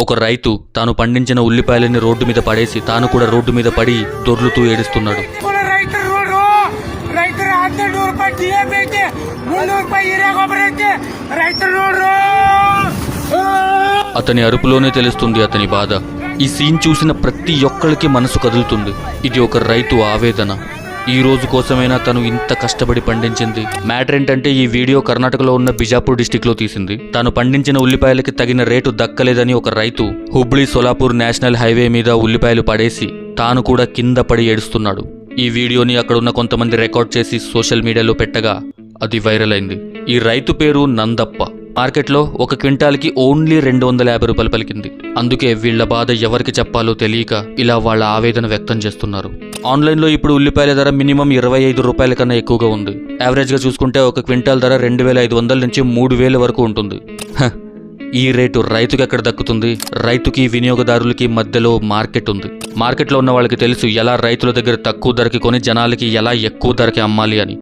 ఒక రైతు తాను పండించిన ఉల్లిపాయలని రోడ్డు మీద పడేసి తాను కూడా రోడ్డు మీద పడి దొర్లుతూ ఏడుస్తున్నాడు. అతని అరుపులోనే తెలుస్తుంది అతని బాధ. ఈ సీన్ చూసిన ప్రతి ఒక్కరికి మనసు కదులుతుంది. ఇది ఒక రైతు ఆవేదన. ఈ రోజు కోసమైనా తను ఇంత కష్టపడి పండించింది. మ్యాటర్ ఏంటంటే ఈ వీడియో కర్ణాటకలో ఉన్న బిజాపూర్ డిస్టిక్ లో తీసింది. తాను పండించిన ఉల్లిపాయలకి తగిన రేటు దక్కలేదని ఒక రైతు హుబ్లీ సోలాపూర్ నేషనల్ హైవే మీద ఉల్లిపాయలు పడేసి తాను కూడా కింద పడి ఏడుస్తున్నాడు. ఈ వీడియోని అక్కడున్న కొంతమంది రికార్డ్ చేసి సోషల్ మీడియాలో పెట్టగా అది వైరల్ అయింది. ఈ రైతు పేరు నందప్ప. మార్కెట్లో ఒక క్వింటాల్కి ఓన్లీ 250 రూపాయలు పలికింది. అందుకే వీళ్ల బాధ ఎవరికి చెప్పాలో తెలియక ఇలా వాళ్ళ ఆవేదన వ్యక్తం చేస్తున్నారు. ఆన్లైన్లో ఇప్పుడు ఉల్లిపాయల ధర మినిమం 25 రూపాయల కన్నా ఎక్కువగా ఉంది. యావరేజ్గా చూసుకుంటే ఒక క్వింటాల్ ధర 2500 నుంచి 3000 వరకు ఉంటుంది. ఈ రేటు రైతుకి ఎక్కడ దక్కుతుంది? రైతుకి వినియోగదారులకి మధ్యలో మార్కెట్ ఉంది. మార్కెట్లో ఉన్న వాళ్ళకి తెలుసు ఎలా రైతుల దగ్గర తక్కువ ధరకి కొని జనాలకి ఎలా ఎక్కువ ధరకి అమ్మాలి అని.